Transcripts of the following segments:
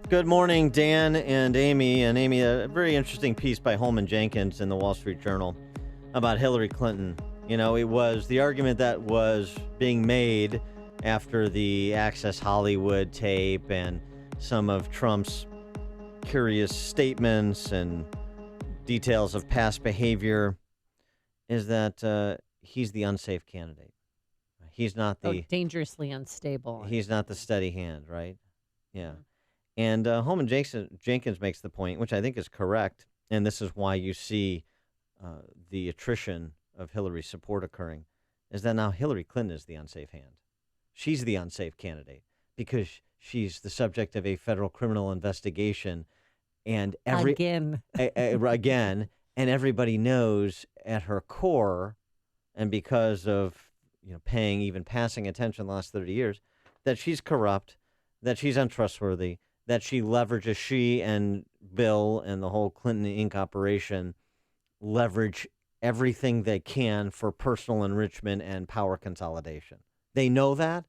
Good morning, Dan and Amy. And Amy, a very interesting piece by Holman Jenkins in the Wall Street Journal about Hillary Clinton. You know, it was the argument that was being made after the Access Hollywood tape and some of Trump's curious statements and details of past behavior is that he's the unsafe candidate. He's not the dangerously unstable. He's not the steady hand, right? Yeah. And Holman Jenkins makes the point, which I think is correct, and this is why you see the attrition of Hillary's support occurring, is that now Hillary Clinton is the unsafe hand. She's the unsafe candidate because she's the subject of a federal criminal investigation, and again, and everybody knows at her core, and because of passing attention the last 30 years, that she's corrupt, that she's untrustworthy, that she and Bill and the whole Clinton Inc. operation leverage everything they can for personal enrichment and power consolidation. They know that,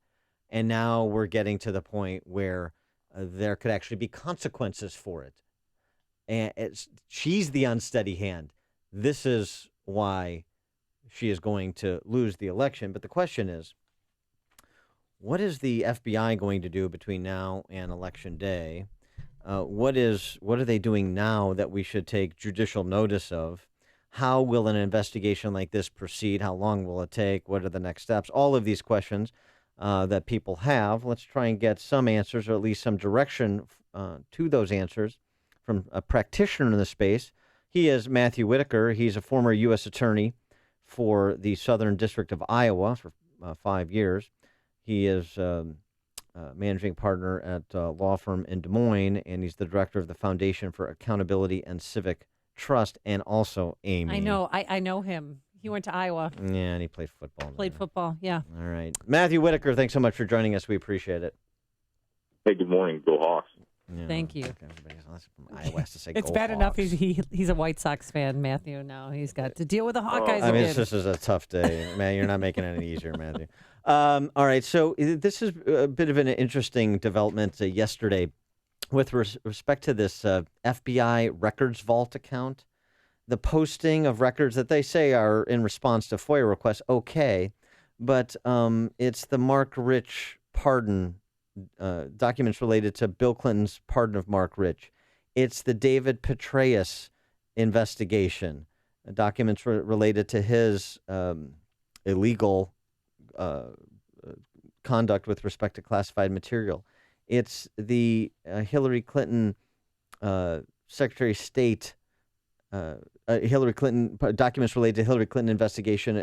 and now we're getting to the point where there could actually be consequences for it. And she's the unsteady hand. This is why she is going to lose the election. But the question is, what is the FBI going to do between now and Election Day? What are they doing now that we should take judicial notice of? How will an investigation like this proceed? How long will it take? What are the next steps? All of these questions that people have. Let's try and get some answers, or at least some direction to those answers from a practitioner in the space. He is Matthew Whitaker. He's a former U.S. attorney for the Southern District of Iowa for 5 years. He is managing partner at a law firm in Des Moines, and he's the director of the Foundation for Accountability and Civic Trust, and also Amy. I know him. He went to Iowa. Yeah, and he played football. Football, yeah. All right. Matthew Whitaker, thanks so much for joining us. We appreciate it. Hey, good morning. Go Hawks. Yeah, thank you. Everybody's from Iowa has to say it's go bad Hawks. enough he's a White Sox fan, Matthew. Now he's got to deal with the Hawkeyes again. This is a tough day, man. You're not making it any easier, Matthew. All right, so this is a bit of an interesting development yesterday with respect to this FBI records vault account. The posting of records that they say are in response to FOIA requests, okay, but it's the Mark Rich pardon documents related to Bill Clinton's pardon of Mark Rich. It's the David Petraeus investigation, documents related to his illegal conduct with respect to classified material. It's the Hillary Clinton Secretary of State, Hillary Clinton documents related to Hillary Clinton investigation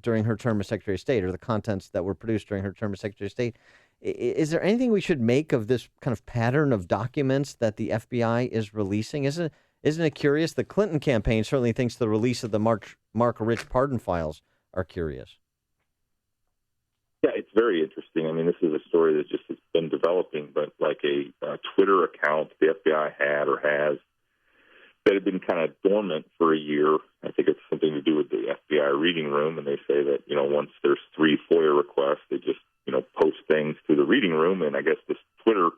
during her term as Secretary of State, or the contents that were produced during her term as Secretary of State. Is there anything we should make of this kind of pattern of documents that the FBI is releasing? Isn't it curious? The Clinton campaign certainly thinks the release of the Mark Rich pardon files are curious. Yeah, it's very interesting. I mean, this is a story that just has been developing, but like a Twitter account the FBI had or has that had been kind of dormant for a year. I think it's something to do with the FBI reading room, and they say that, once there's 3 FOIA requests, they just, post things to the reading room, and I guess this Twitter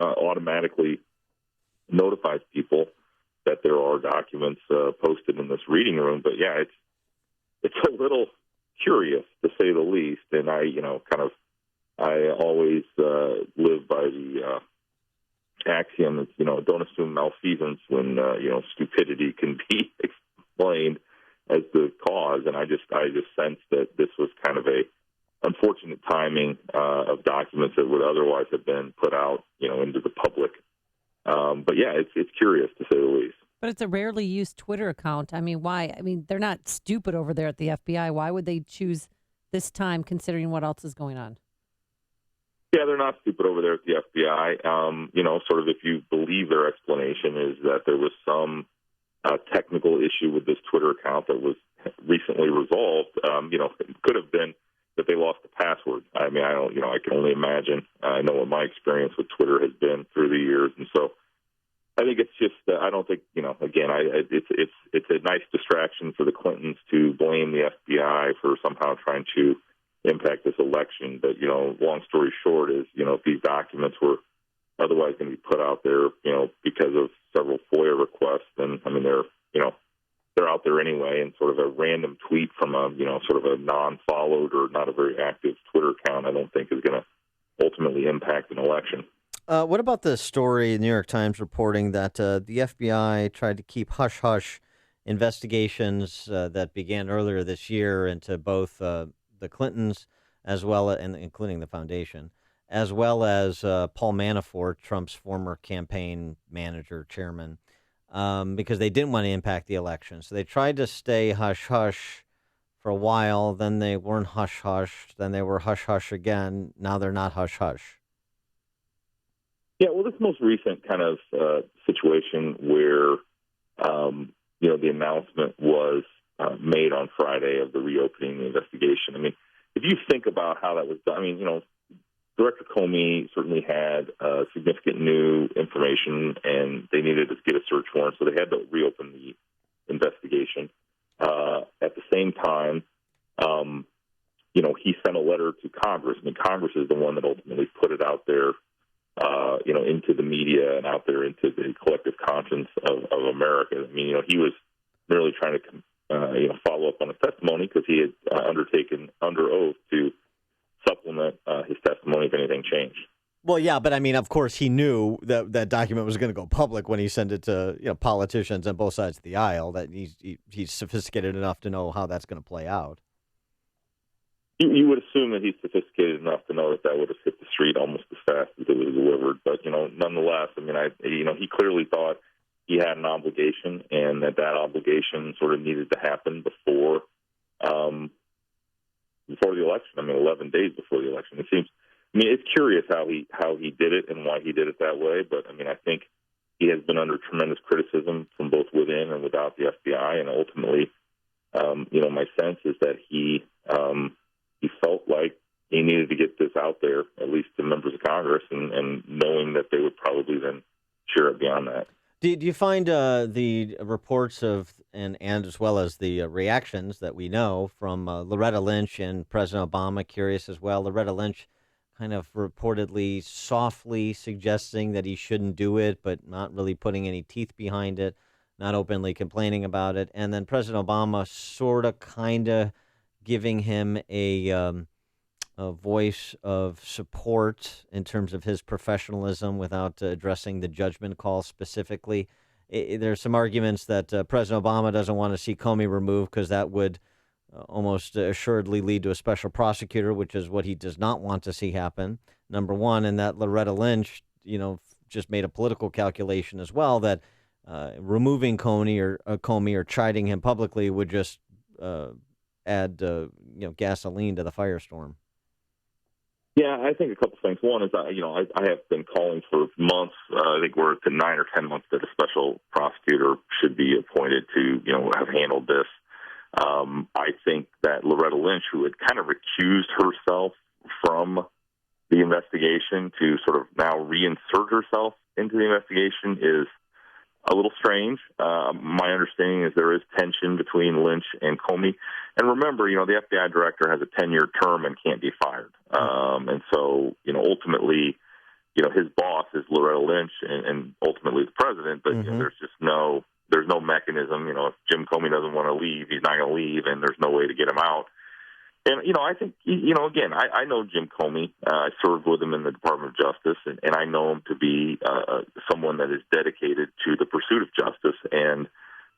automatically notifies people that there are documents posted in this reading room. But yeah, it's a little curious to say the least, and I always live by the axiom that, don't assume malfeasance when, stupidity can be explained as the cause. And I just sensed that this was kind of a unfortunate timing of documents that would otherwise have been put out, into the public. But yeah, it's curious to say the least. But it's a rarely used Twitter account. I mean, why? I mean, they're not stupid over there at the FBI. Why would they choose this time, considering what else is going on? Yeah, they're not stupid over there at the FBI. Sort of if you believe their explanation is that there was some technical issue with this Twitter account that was recently resolved. It could have been that they lost the password. I mean, I can only imagine. I know what my experience with Twitter has been through the years. And so I think it's just, I don't think, again, it's a nice distraction for the Clintons to blame the FBI for somehow trying to impact this election. But, long story short is, if these documents were otherwise going to be put out there, because of several FOIA requests. And I mean, they're out there anyway, and sort of a random tweet from a, sort of a non-followed or not a very active Twitter account, I don't think is going to ultimately impact an election. What about the story in the New York Times reporting that the FBI tried to keep hush-hush investigations that began earlier this year into both the Clintons as well, and including the foundation, as well as Paul Manafort, Trump's former campaign manager, chairman, because they didn't want to impact the election. So they tried to stay hush-hush for a while, then they weren't hush-hush, then they were hush-hush again, now they're not hush-hush. Yeah, well, this most recent kind of situation where, the announcement was made on Friday of the reopening the investigation. I mean, if you think about how that was done, I mean, Director Comey certainly had significant new information, and they needed to get a search warrant, so they had to reopen the investigation. At the same time, he sent a letter to Congress. I mean, Congress is the one that ultimately put it out there, into the media and out there into the collective conscience of America. I mean, he was merely trying to, follow up on his testimony because he had undertaken under oath to supplement his testimony if anything changed. Well, yeah, but I mean, of course, he knew that that document was going to go public when he sent it to politicians on both sides of the aisle. That he's sophisticated enough to know how that's going to play out. You would assume that he's sophisticated enough to know that would have hit the street almost as fast as it was delivered. But nonetheless, I mean, he clearly thought he had an obligation, and that obligation sort of needed to happen before the election. I mean, 11 days before the election. It seems. I mean, it's curious how he did it and why he did it that way. But I mean, I think he has been under tremendous criticism from both within and without the FBI, and ultimately, my sense is that he felt like he needed to get this out there, at least to members of Congress, and knowing that they would probably then share it beyond that. Do you find the reports of and as well as the reactions that we know from Loretta Lynch and President Obama curious as well? Loretta Lynch kind of reportedly softly suggesting that he shouldn't do it, but not really putting any teeth behind it, not openly complaining about it. And then President Obama sort of kind of giving him a voice of support in terms of his professionalism without addressing the judgment call specifically. There's some arguments that President Obama doesn't want to see Comey removed because that would almost assuredly lead to a special prosecutor, which is what he does not want to see happen, number one, and that Loretta Lynch, just made a political calculation as well that removing Comey or chiding him publicly would just add gasoline to the firestorm. Yeah, I think a couple things. One is, I have been calling for months. I think we're to 9 or 10 months that a special prosecutor should be appointed to, have handled this. I think that Loretta Lynch, who had kind of recused herself from the investigation to sort of now reinsert herself into the investigation, is a little strange. My understanding is there is tension between Lynch and Comey. And remember, the FBI director has a 10-year term and can't be fired. And so, ultimately, his boss is Loretta Lynch and ultimately the president. But there's just no mechanism. If Jim Comey doesn't want to leave, he's not going to leave, and there's no way to get him out. And, I think, again, I know Jim Comey. I served with him in the Department of Justice, and I know him to be someone that is dedicated to the pursuit of justice. And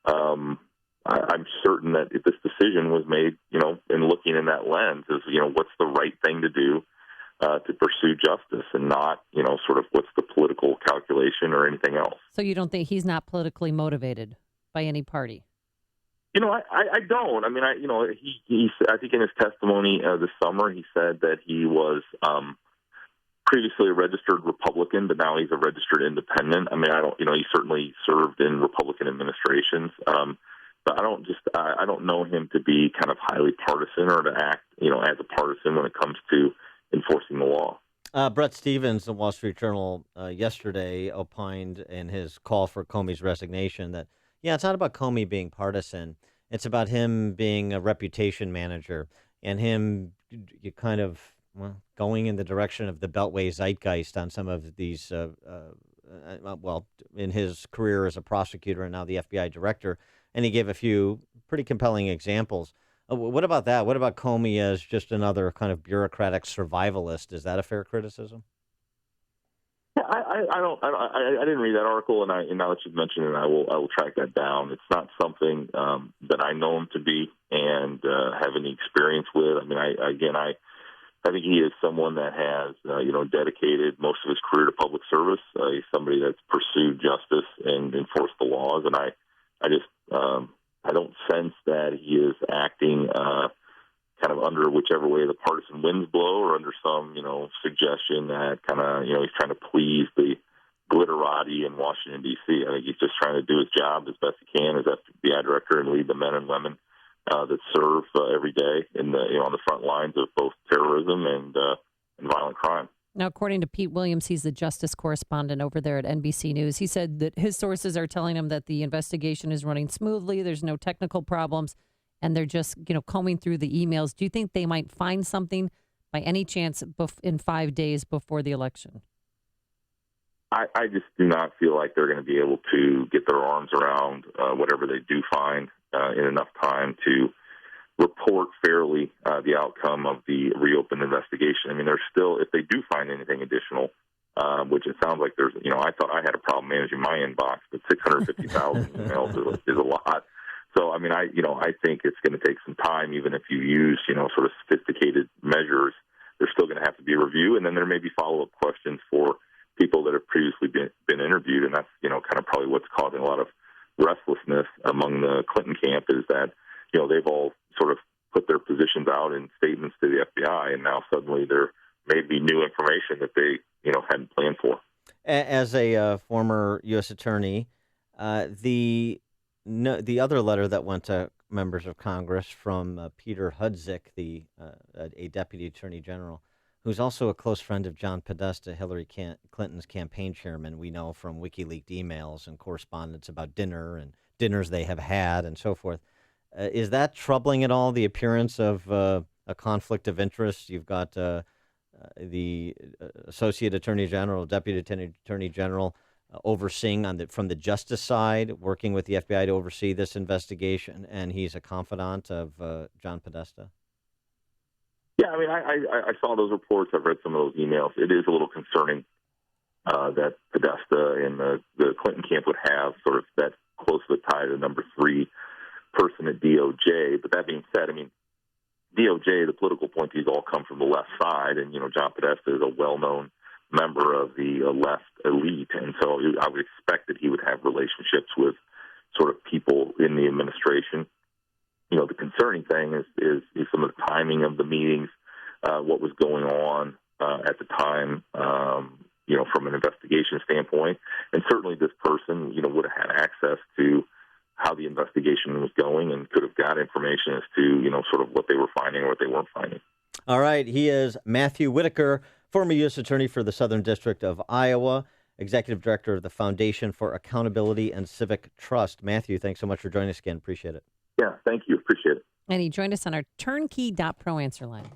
I'm certain that if this decision was made, in looking in that lens, is, what's the right thing to do to pursue justice and not, sort of what's the political calculation or anything else. So you don't think he's not politically motivated by any party? I don't. I mean, he I think in his testimony this summer, he said that he was previously a registered Republican, but now he's a registered independent. I mean, I don't, he certainly served in Republican administrations. But I don't know him to be kind of highly partisan or to act, as a partisan when it comes to enforcing the law. Brett Stevens, the Wall Street Journal, yesterday opined in his call for Comey's resignation that, it's not about Comey being partisan. It's about him being a reputation manager and him going in the direction of the Beltway zeitgeist on some of these, in his career as a prosecutor and now the FBI director, and he gave a few pretty compelling examples. What about that? What about Comey as just another kind of bureaucratic survivalist? Is that a fair criticism? Yeah, I didn't read that article, and now that you've mentioned it, I will track that down. It's not something that I know him to be and have any experience with. I mean, I think he is someone that has dedicated most of his career to public service. He's somebody that's pursued justice and enforced the laws, and I don't sense that he is acting kind of under whichever way the partisan winds blow, or under some, suggestion that kind of, he's trying to please the glitterati in Washington, D.C. I think he's just trying to do his job as best he can as FBI director and lead the men and women that serve every day in on the front lines of both terrorism and violent crime. Now, according to Pete Williams, he's the justice correspondent over there at NBC News. He said that his sources are telling him that the investigation is running smoothly. There's no technical problems, and they're just, combing through the emails. Do you think they might find something by any chance in 5 days before the election? I just do not feel like they're going to be able to get their arms around whatever they do find in enough time to report fairly the outcome of the reopened investigation. I mean, there's still, if they do find anything additional, which it sounds like there's, I thought I had a problem managing my inbox, but 650,000 emails is a lot. So, I mean, I think it's going to take some time, even if you use, sort of sophisticated measures. There's still going to have to be a review, and then there may be follow-up questions for people that have previously been interviewed, and that's, kind of probably what's causing a lot of restlessness among the Clinton camp is that, they've all sort of put their positions out in statements to the FBI, and now suddenly there may be new information that they, hadn't planned for. As a former U.S. attorney, the other letter that went to members of Congress from Peter Hudzik, a deputy attorney general, who's also a close friend of John Podesta, Hillary Clinton's campaign chairman, we know from WikiLeaks emails and correspondence about dinners they have had and so forth. Is that troubling at all, the appearance of a conflict of interest? You've got the Associate Attorney General, Deputy Attorney General, overseeing from the justice side, working with the FBI to oversee this investigation, and he's a confidant of John Podesta? Yeah, I mean, I saw those reports. I've read some of those emails. It is a little concerning that Podesta and the Clinton camp would have sort of that close of a tie to the number 3 person at DOJ. But that being said, I mean, DOJ, the political appointees all come from the left side, and, John Podesta is a well-known member of the left elite, and so I would expect that he would have relationships with sort of people in the administration. The concerning thing is some of the timing of the meetings, what was going on at the time, from an investigation standpoint. And certainly this person, would have had access to how the investigation was going and could have got information as to, sort of what they were finding or what they weren't finding. All right. He is Matthew Whitaker, former U.S. Attorney for the Southern District of Iowa, Executive Director of the Foundation for Accountability and Civic Trust. Matthew, thanks so much for joining us again. Appreciate it. Yeah, thank you. Appreciate it. And he joined us on our turnkey.pro answer line.